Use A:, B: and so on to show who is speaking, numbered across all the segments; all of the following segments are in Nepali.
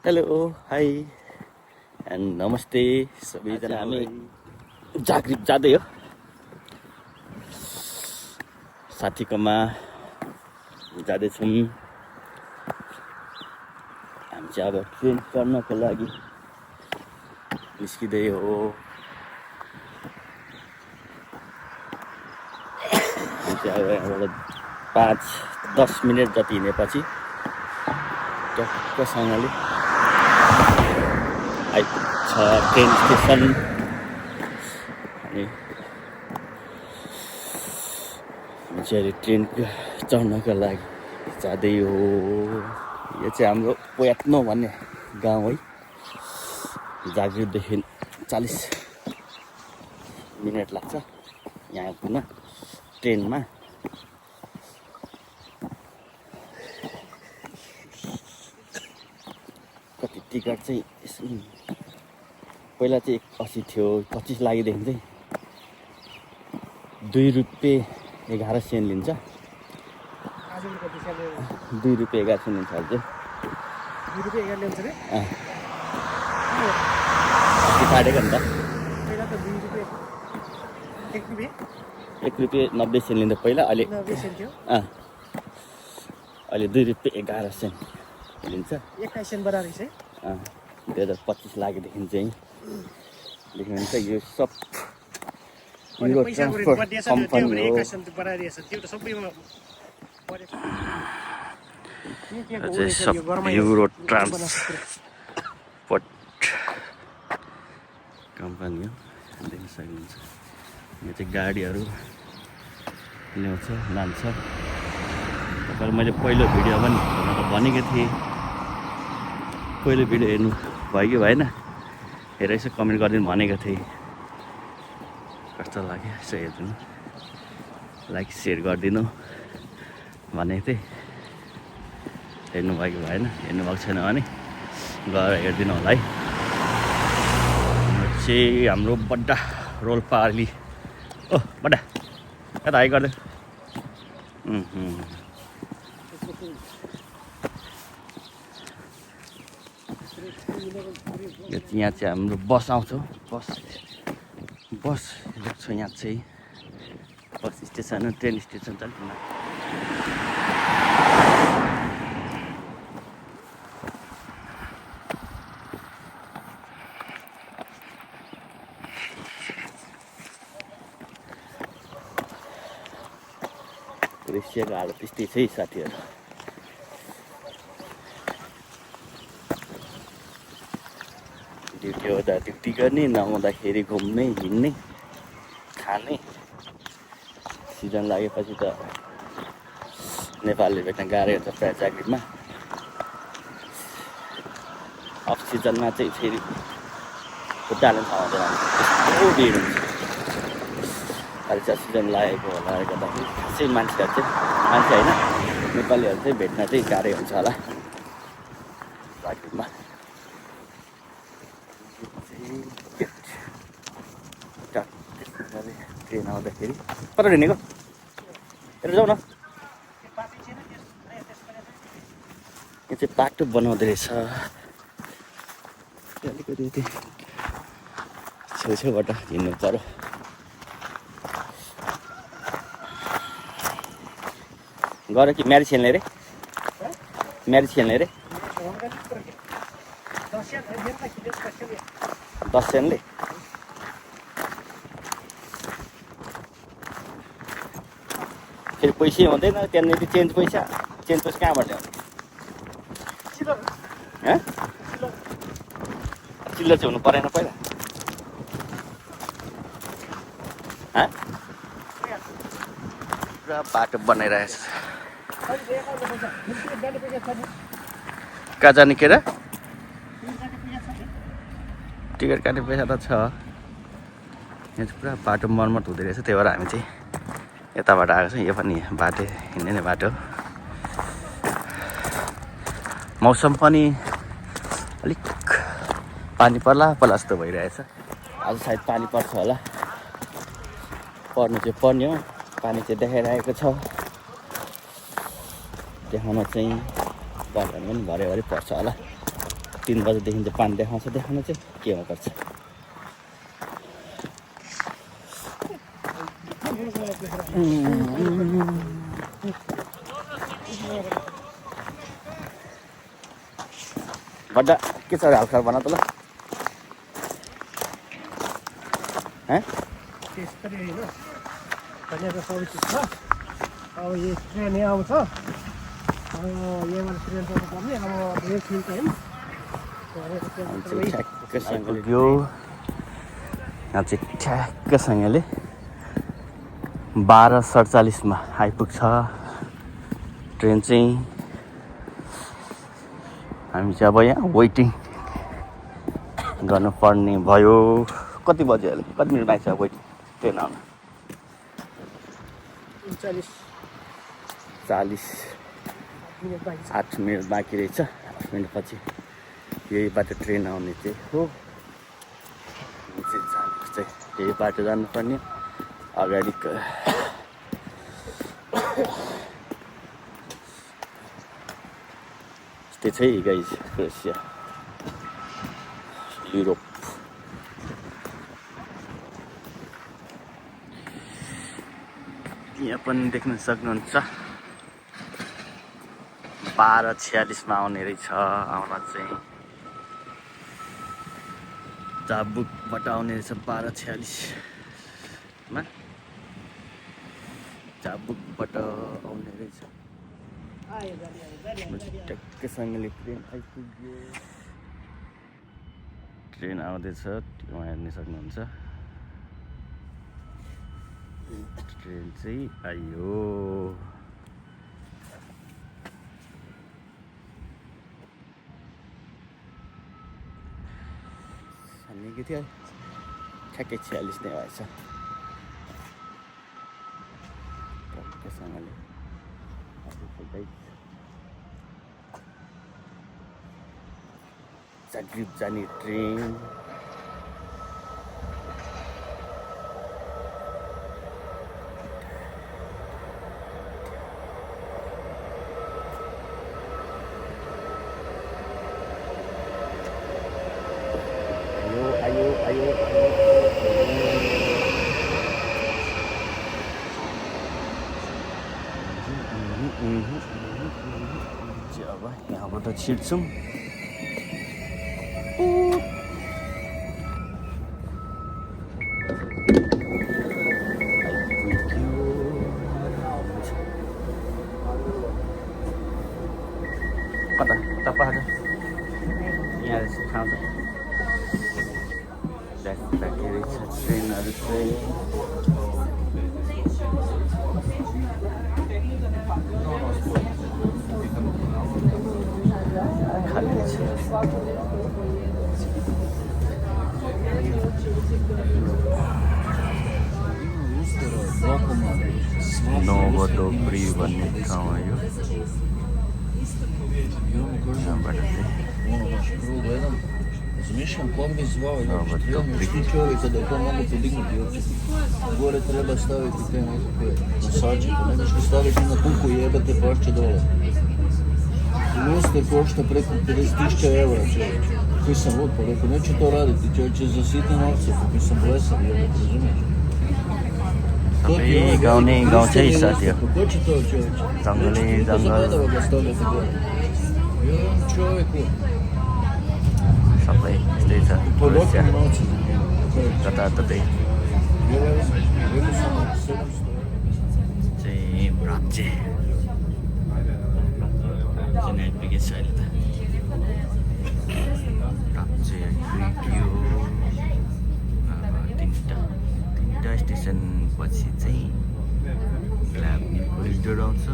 A: हेलो हाई एन्ड नमस्ते सबैजना। हामी जागृत जाँदै हो साथीकोमा जाँदैछौँ। हामी चाहिँ अब ट्रेन चढ्नको लागि निस्किँदै हो। हामी चाहिँ अब यहाँबाट 5-10 मिनट जति हिँडेपछि टक्कसँगले आइपुग्छ ट्रेन स्टेसन। अनि हामी चाहिँ ट्रेन चढ्नको लागि जाँदै हो। यो चाहिँ हाम्रो पोयात्नो भन्ने गाउँ है। जागृतदेखि 40 मिनट लाग्छ यहाँ पुग्न ट्रेनमा। कति टिकट चाहिँ पहिला चाहिँ 80 थियो, 25 लागिदेखि चाहिँ 2 रुपियाँ 11 सेन्ट लिन्छ। 2 रुपियाँ 11 सेन्ट लिन्छ अहिले
B: 2 रुपियाँ 11 ल्याउँछ रे।
A: काटेको नि त।
B: पहिला त 2 रुपियाँ
A: 1 रुपियाँ 90 सेन्ट लिँदा पहिला। अहिले
B: 90 सेन्ट थियो।
A: अहिले 2 रुपियाँ 11 सेन्ट लिन्छ।
B: 21 सेन्ट बढा रहेछ है।
A: 2025 लागेदेखि चाहिँ देख्नुहुन्छ यो सब
B: यो
A: ट्रान्सपोर्ट कम्पनी हो।
B: 21 सेन्ट बढाइदिएछ त्यो त सबैमा
A: चाहिँ सब युरो ट्रान्सपोर्ट कम्पनी हो। देख्न सक्नुहुन्छ यो चाहिँ गाडीहरू ल्याउँछ लान्छ। तर मैले पहिलो भिडियो पनि भनेको थिएँ, पहिलो भिडियो हेर्नु भयो कि भएन हेरेर यसो कमेन्ट गरिदिनु भनेको थिएँ। कस्तो लाग्यो यसो हेरिदिनु, लाइक सेयर गरिदिनु भनेको थिएँ। हेर्नु भयो कि भएन, हेर्नुभएको छैन भने गएर हेरिदिनु होला है। चाहिँ हाम्रो बड्डा रोल्पाली। ओ बड्डा यता हाई गरिदिनु। यहाँ चाहिँ हाम्रो बस आउँछ। बस देख्छ यहाँ चाहिँ बस स्टेसन हो, ट्रेन स्टेसन छ नि। दृश्यको हालत त्यस्तै छ है साथीहरू। ड्युटी हुँदा ड्युटी गर्ने, नहुँदाखेरि घुम्ने हिँड्ने खाने। सिजन लागेपछि त नेपालले भेट्न गाह्रो हुन्छ प्रायः जागिरमा। अफ सिजनमा चाहिँ फेरि खुट्टाले थाहा हुँदैन, यस्तो भिड हुन्छ। अहिले चाहिँ सिजन लागेको होला गर्दाखेरि खासै मान्छे होइन नेपालीहरू चाहिँ भेट्न चाहिँ गाह्रै हुन्छ होला जागिरमा। ट्रेन आउँदाखेरि कता हिँडेको हेरेर जाउँ न। यो चाहिँ बाटो बनाउँदै रहेछ। अलिकति यति छेउछेउबाट हिँड्नु पर्यो। गऱ्यो कि म्यारिज खेल्ने रे, म्यारिज खेल्ने रे 10 सेन्टले। फेरि पैसै हुँदैन त्यहाँनिर। चेन्ज पैसा कहाँबाट ल्याउने? चिल्लर चाहिँ हुनु परेन पहिला? पुरा बाटो बनाइरहेछ। कहाँ जाने के र? टिकट काट्ने पैसा त छ। यहाँ चाहिँ पुरा बाटो मर्मत हुँदो रहेछ, त्यही भएर हामी चाहिँ यताबाट आएको छौँ। यो पनि बाटो हिँड्ने बाटो। मौसम पनि अलिक पानी पर्ला जस्तो भइरहेछ। आज सायद पानी पर्छ होला। पर्नु चाहिँ पर्ने हो, पानी चाहिँ देखाइरहेको छ। देखाउन चाहिँ बाटो पनि भरे पर्छ होला। 3 बजेदेखि चाहिँ पानी देखाउँछ देखाउनु चाहिँ के हो गर्छ बड्डा के छ हल्का बना त ल
B: त्यसरी होइन त्यहाँनिर सबै चिज छ अब यो ट्रेन यहाँ आउँछ यहाँबाट ट्रेन चढ्नु पर्ने अब यो फिल्ड टाइम
A: यो यहाँ चाहिँ ठ्याक्कसँगले 12:47 आइपुग्छ ट्रेन चाहिँ हामी चाहिँ अब यहाँ वेटिङ गर्नुपर्ने भयो कति बज्यो अहिले कति मिनट बाँकी छ वेटिङ ट्रेन आउन 40 8 मिनट बाँकी रहेछ 8 मिनटपछि यही बाटो ट्रेन आउने चाहिँ हो यही बाटो जानुपर्ने अगाडि त्यही छ गाइज क्रोएसिया युरोप यहाँ पनि देख्न सक्नुहुन्छ 12:46 आउने रहेछ आउन चाहिँ चाबुकबाट आउने रहेछ 12:46 मा चाबुकबाट आउने रहेछ टक्कसँगले ट्रेन आइपुग्यो ट्रेन आउँदैछ उहाँ हेर्न सक्नुहुन्छ ट्रेन चाहिँ आयो निकै थियो ठ्याक्कै 46 नै भएछ टक्कसँगले जाग्रिब जाने ट्रेन अब यहाँबाट छिर्छौँ कता कता पहाड यहाँ ठाउँ छ राख्दाखेरि छ ट्रेनहरू चाहिँ खाली छ नोभोटोप्री भन्ने ठाउँ हो यो यहाँबाट चाहिँ
C: Zmišljam kom bi zvao, ti čovjeka da to mogu podignuti uopće. Gore treba staviti te nekakve nosače, pa ne možeš staviti na kuku i jebate pašće dole. Luster košta preko 50.000 eura čovječe. Koji sam lud, pa rekao, neću to raditi čovječe za sitne novce, koji sam blesan, jebate, razumiješ?
A: सबै गाउने गाउँछै साथी हो
C: Ko će to čovječe?
A: जङ्गलै
C: Niko za
A: जङ्गल
C: bedava ga stavljati gore. Jedan čovjek u...
A: सबै यस्तै छ
C: Po
A: क्रोएसिया
C: lokalnim novcem.
A: जताततै
C: Rekao sam 700 eura.
A: चाहिँ भ्राप्चे चाहिँ आइपुगेछ अहिले त भ्राप्चे आइपुग्यो तिनवटा स्टेसन पछि चाहिँ ग्ल्याबनी कोरिडोर आउँछ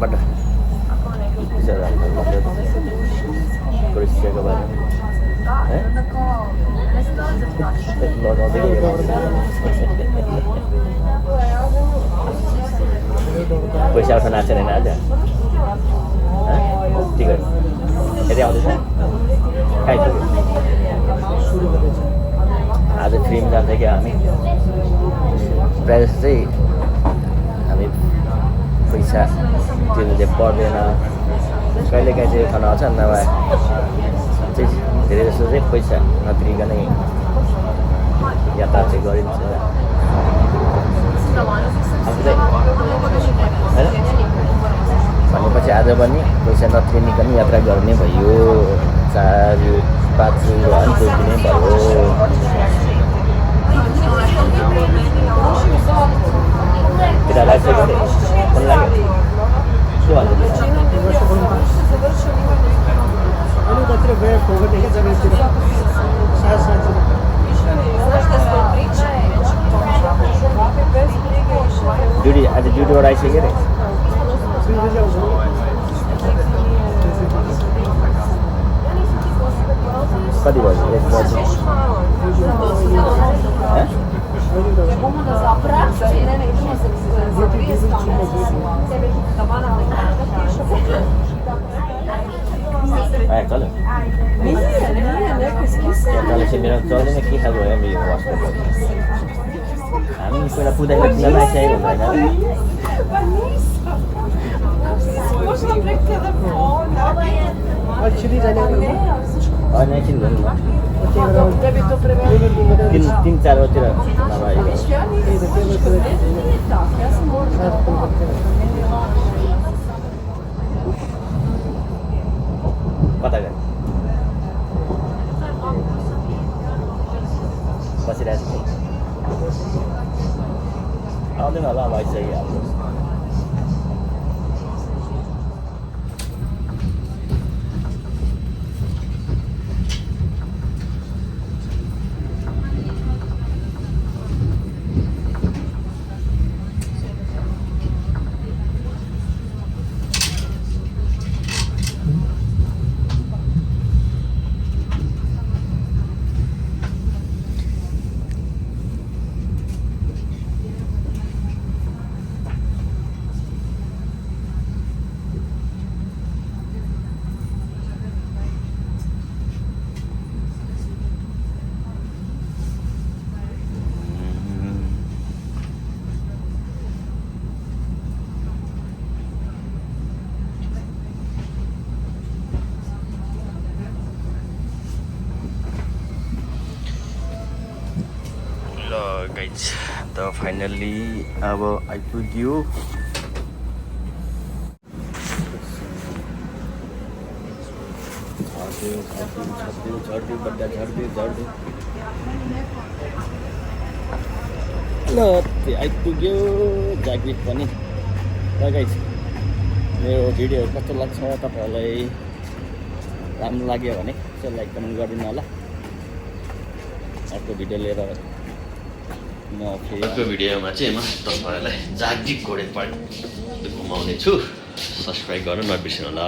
A: बट क्रोएसियाको बारेमा पैसा उठ्न नाच्छ होइन आज टिकट यति आउँदैछ खाइसक्यो आज फ्रीमा जान्छ क्या हामी प्रायः जस्तो चाहिँ हामी पैसा तिर्नु चाहिँ पर्दैन
D: कहिलेकाहीँ चाहिँ खाना आउँछ नभए चाहिँ धेरै जस्तो चाहिँ पैसा नतिरिकनै यात्रा चाहिँ गरिन्छ होइन भनेपछि आज पनि पैसा नतिरिकन यात्रा गर्ने भयो 4-5 युरोहरू जोडिने भयो tidak lagi kan lagi itu ada
B: अनि कतिर गयो फोगट देखे जग्गातिर सास सास
D: ड्युटी आज ड्युटीबाट आइसक्यो रे कति भयो 1 बजे चलो चाहिँ मेरो चल्दैन के खालको हो यो हस्पिटल हामी पहिला पुग्दाखेरि किन आइसकेको हुँदैन
B: एक्चुअली जाने
D: होइन एकछिन गर्नु न 3-4 बजीतिर नभए कता गयो बसिरहेको छु आउँदैन होला अब आइसक्यो हाम्रो गाइज त फाइनल्ली अब आइपुग्यो झर्दियो बड्डा झर्दियो ल आइपुग्यो जागिर पनि र गाइज मेरो भिडियोहरू कस्तो लाग्छ तपाईँहरूलाई राम्रो लाग्यो भने यसो लाइक कमेन्ट गरिदिनु होला अर्को भिडियो लिएर म
A: अर्को भिडियोमा चाहिँ म तपाईँहरूलाई जागिर घोडे पार्क घुमाउने छु सब्सक्राइब गर्न नबिर्सिनु होला